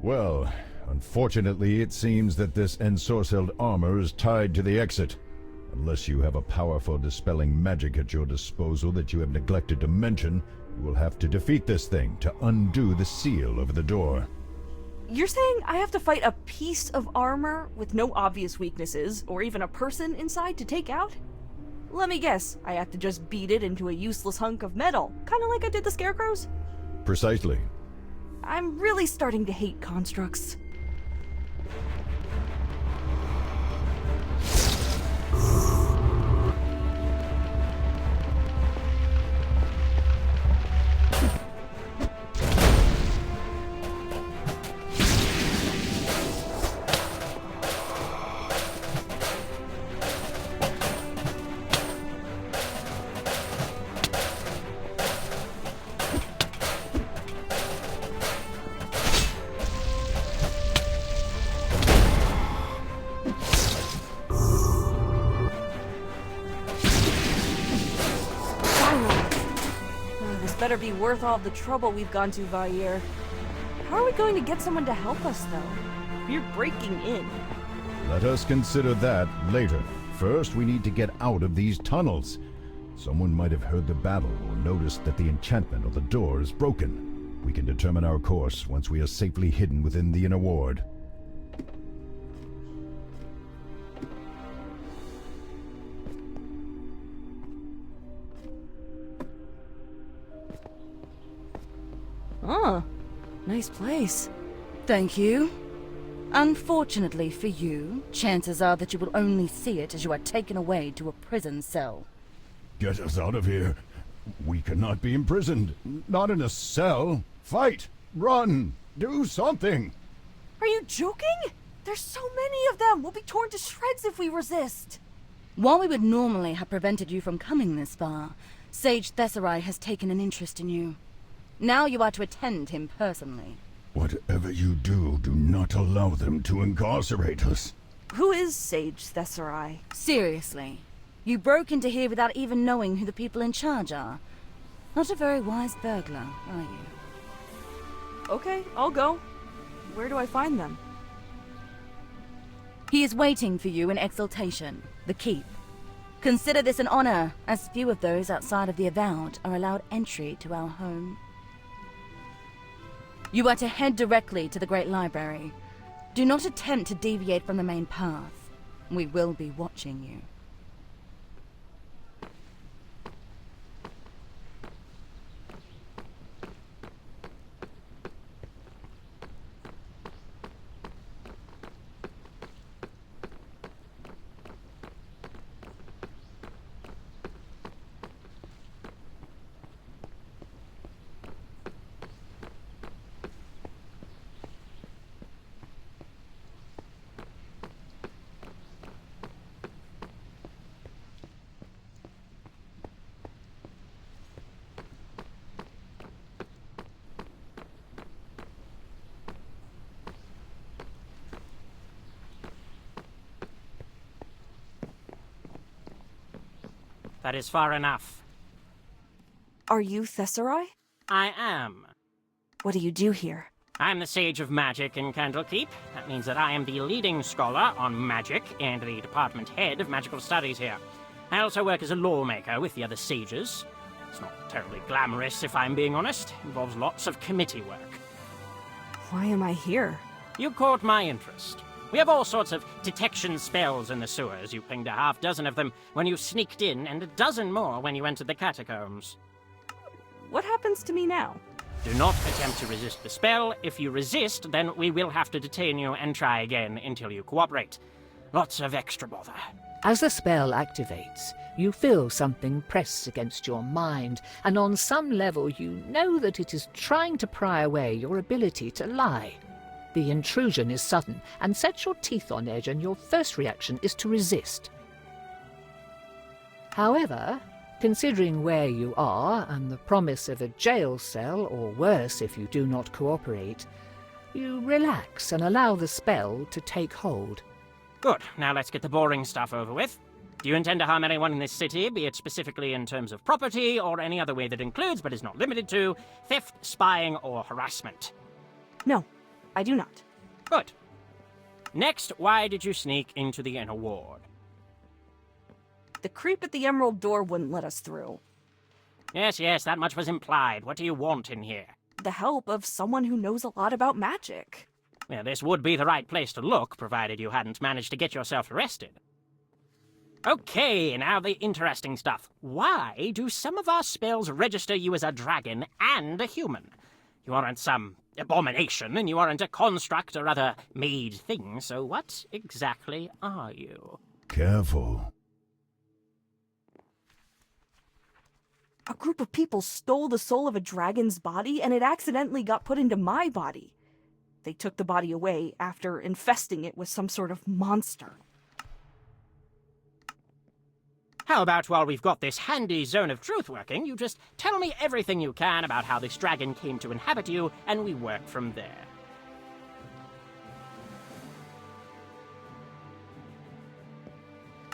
Well, unfortunately, it seems that this ensorcelled armor is tied to the exit. Unless you have a powerful dispelling magic at your disposal that you have neglected to mention, you will have to defeat this thing to undo the seal over the door. You're saying I have to fight a piece of armor with no obvious weaknesses, or even a person inside to take out? Let me guess, I have to just beat it into a useless hunk of metal, kinda like I did the scarecrows? Precisely. I'm really starting to hate constructs. Better be worth all the trouble we've gone to, Vair. How are we going to get someone to help us, though? We're breaking in. Let us consider that later. First, we need to get out of these tunnels. Someone might have heard the battle or noticed that the enchantment on the door is broken. We can determine our course once we are safely hidden within the inner ward. Oh, nice place. Thank you. Unfortunately for you, chances are that you will only see it as you are taken away to a prison cell. Get us out of here. We cannot be imprisoned. Not in a cell. Fight! Run! Do something! Are you joking? There's so many of them! We'll be torn to shreds if we resist! While we would normally have prevented you from coming this far, Sage Thesserai has taken an interest in you. Now you are to attend him personally. Whatever you do, do not allow them to incarcerate us. Who is Sage Thesserai? Seriously, you broke into here without even knowing who the people in charge are. Not a very wise burglar, are you? Okay, I'll go. Where do I find them? He is waiting for you in Exaltation, the Keep. Consider this an honor, as few of those outside of the Avowed are allowed entry to our home. You are to head directly to the Great Library. Do not attempt to deviate from the main path. We will be watching you. That is far enough. Are you Thesserai? I am. What do you do here? I'm the Sage of Magic in Candlekeep. That means that I am the leading scholar on magic and the department head of magical studies here. I also work as a lawmaker with the other sages. It's not terribly glamorous, if I'm being honest. It involves lots of committee work. Why am I here? You caught my interest. We have all sorts of detection spells in the sewers. You pinged a half-dozen of them when you sneaked in, and a dozen more when you entered the catacombs. What happens to me now? Do not attempt to resist the spell. If you resist, then we will have to detain you and try again until you cooperate. Lots of extra bother. As the spell activates, you feel something press against your mind, and on some level you know that it is trying to pry away your ability to lie. The intrusion is sudden and sets your teeth on edge, and your first reaction is to resist. However, considering where you are and the promise of a jail cell, or worse if you do not cooperate, you relax and allow the spell to take hold. Good. Now let's get the boring stuff over with. Do you intend to harm anyone in this city, be it specifically in terms of property or any other way that includes, but is not limited to, theft, spying, or harassment? No. I do not. Good. Next, why did you sneak into the inner ward? The creep at the emerald door wouldn't let us through. Yes, that much was implied. What do you want in here? The help of someone who knows a lot about magic. Well, this would be the right place to look, provided you hadn't managed to get yourself arrested. Okay, now the interesting stuff. Why do some of our spells register you as a dragon and a human? You aren't some abomination, and you aren't a construct or other made thing, so what exactly are you? Careful. A group of people stole the soul of a dragon's body, and it accidentally got put into my body. They took the body away after infesting it with some sort of monster. How about while we've got this handy zone of truth working, you just tell me everything you can about how this dragon came to inhabit you, and we work from there.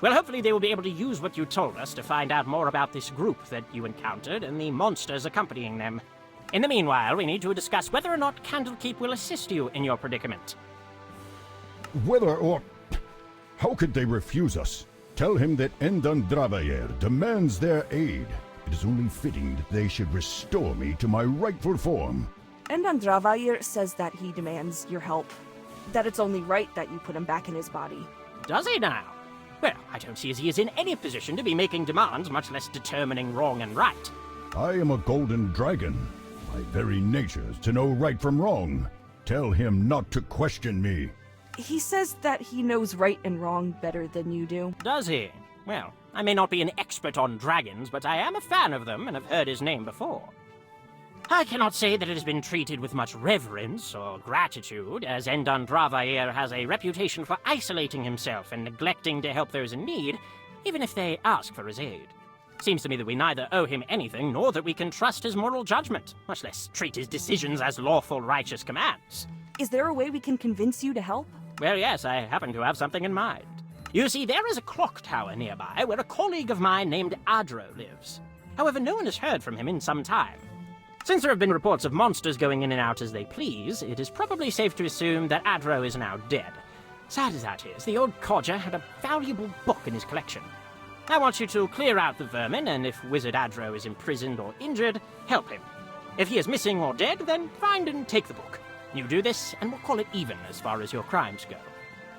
Well, hopefully they will be able to use what you told us to find out more about this group that you encountered and the monsters accompanying them. In the meanwhile, we need to discuss whether or not Candlekeep will assist you in your predicament. Whether or... How could they refuse us? Tell him that Endandravayer demands their aid. It is only fitting that they should restore me to my rightful form. And Andravair says that he demands your help. That it's only right that you put him back in his body. Does he now? Well, I don't see as he is in any position to be making demands, much less determining wrong and right. I am a golden dragon. My very nature is to know right from wrong. Tell him not to question me. He says that he knows right and wrong better than you do. Does he? Well, I may not be an expert on dragons, but I am a fan of them and have heard his name before. I cannot say that it has been treated with much reverence or gratitude, as Endandravair has a reputation for isolating himself and neglecting to help those in need, even if they ask for his aid. Seems to me that we neither owe him anything, nor that we can trust his moral judgment, much less treat his decisions as lawful, righteous commands. Is there a way we can convince you to help? Well, yes, I happen to have something in mind. You see, there is a clock tower nearby where a colleague of mine named Adro lives. However, no one has heard from him in some time. Since there have been reports of monsters going in and out as they please, it is probably safe to assume that Adro is now dead. Sad as that is, the old codger had a valuable book in his collection. I want you to clear out the vermin, and if Wizard Adro is imprisoned or injured, help him. If he is missing or dead, then find and take the book. You do this, and we'll call it even as far as your crimes go.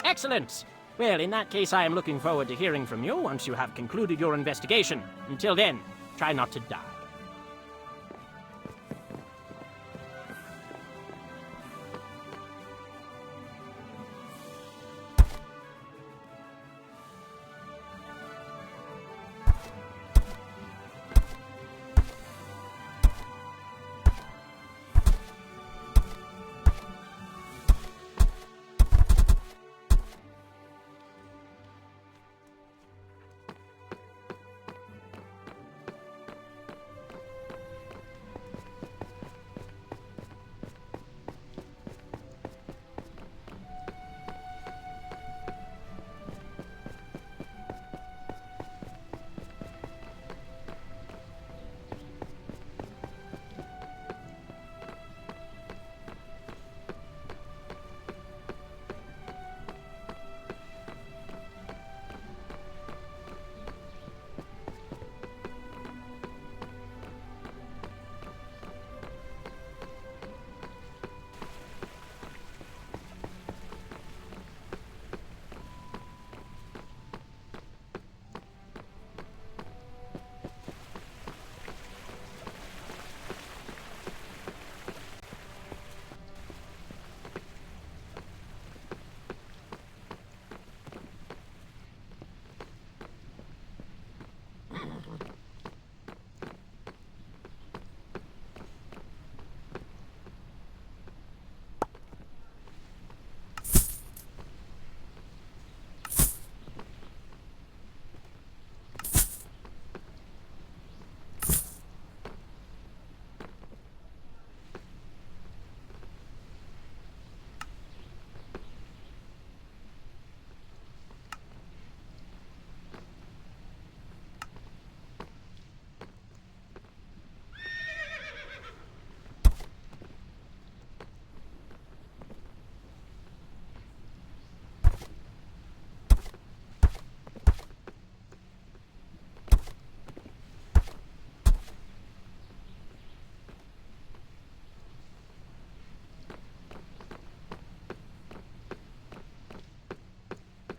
Excellent! Well, in that case, I am looking forward to hearing from you once you have concluded your investigation. Until then, try not to die.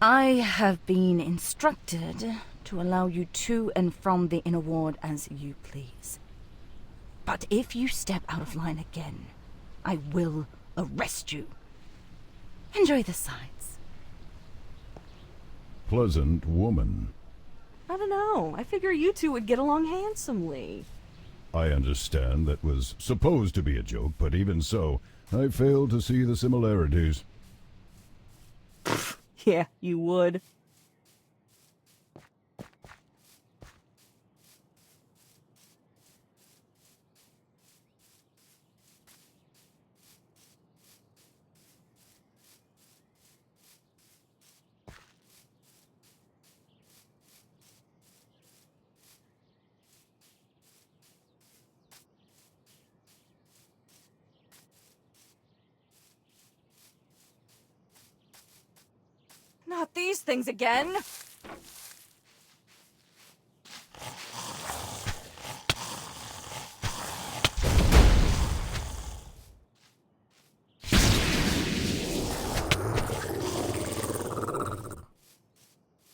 I have been instructed to allow you to and from the inner ward as you please. But if you step out of line again, I will arrest you. Enjoy the sights. Pleasant woman. I don't know. I figure you two would get along handsomely. I understand that was supposed to be a joke, but even so, I fail to see the similarities. Yeah, you would. Not these things again!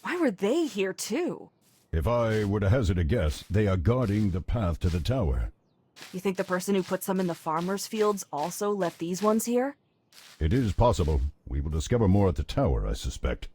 Why were they here too? If I were to hazard a guess, they are guarding the path to the tower. You think the person who puts them in the farmer's fields also left these ones here? It is possible. We will discover more at the tower, I suspect.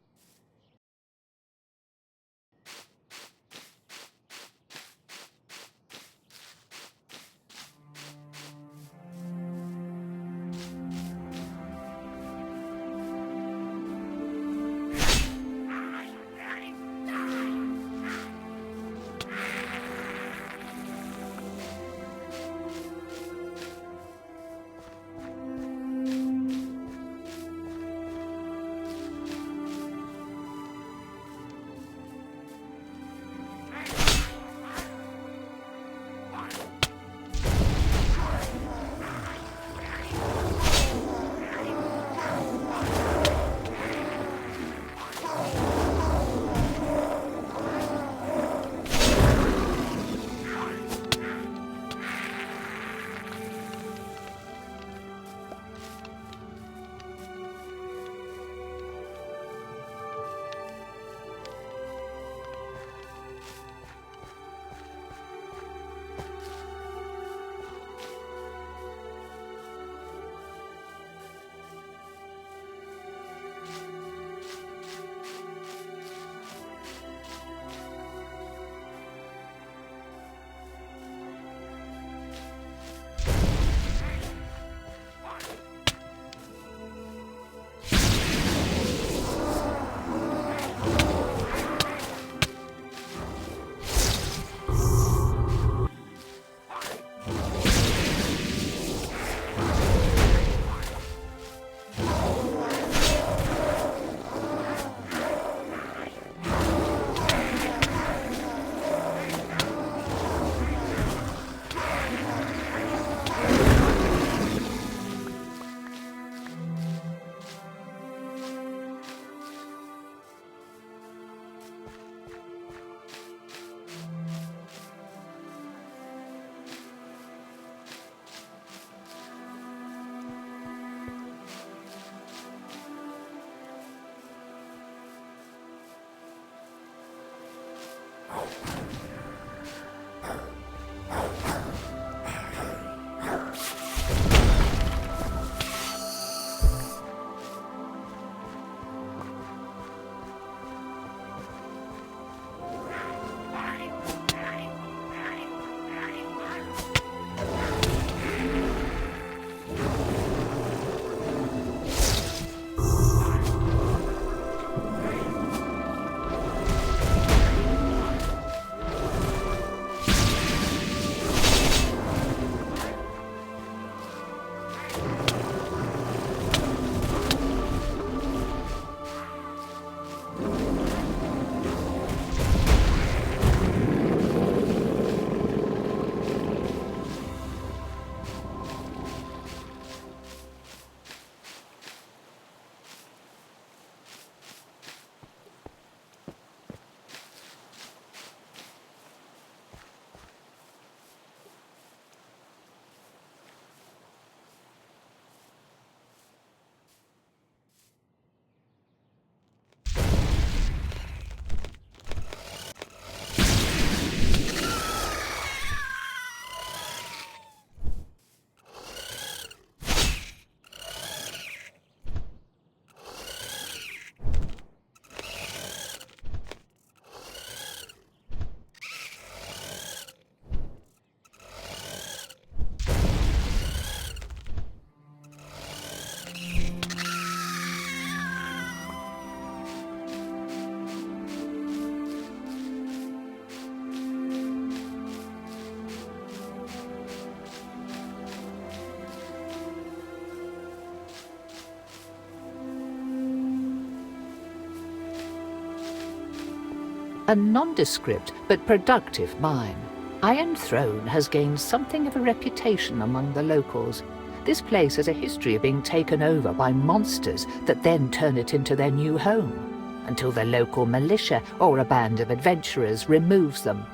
a nondescript but productive mine. Iron Throne has gained something of a reputation among the locals. This place has a history of being taken over by monsters that then turn it into their new home, until the local militia or a band of adventurers removes them.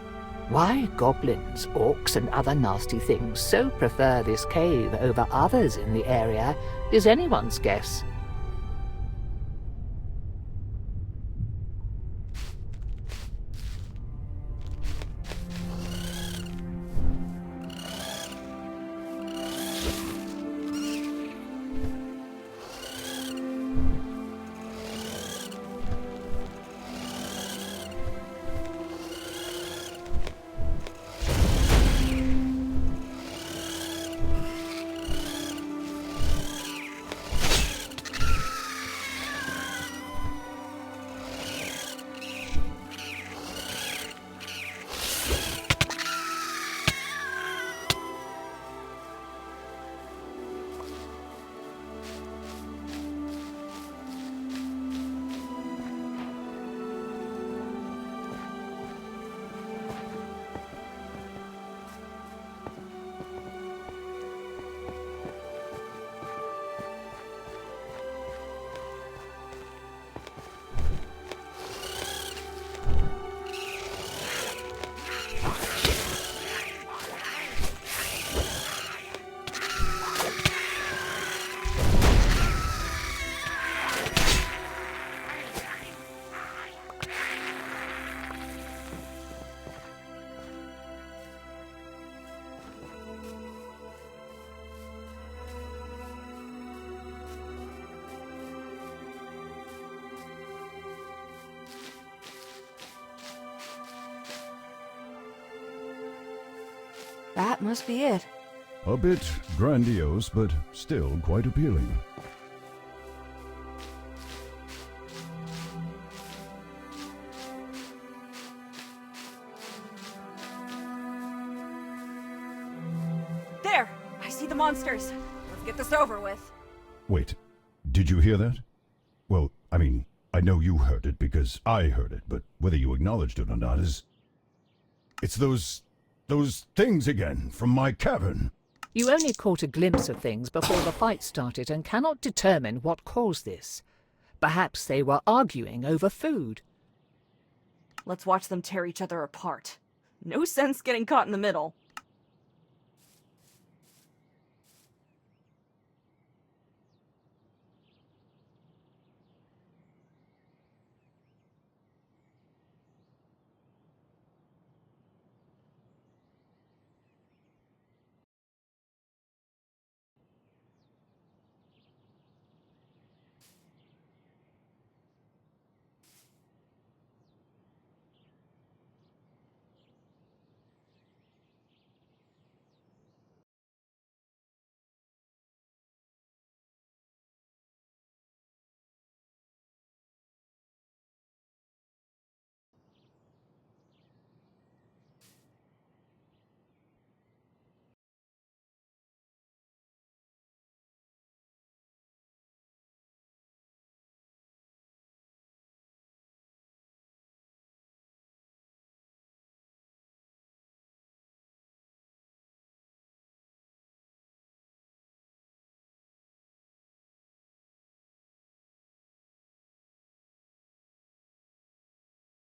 Why goblins, orcs and other nasty things so prefer this cave over others in the area is anyone's guess. That must be it. A bit grandiose, but still quite appealing. There! I see the monsters. Let's get this over with. Wait, did you hear that? Well, I mean, I know you heard it because I heard it, but whether you acknowledged it or not is... It's those things again from my cavern. You only caught a glimpse of things before the fight started and cannot determine what caused this. Perhaps they were arguing over food. Let's watch them tear each other apart. No sense getting caught in the middle.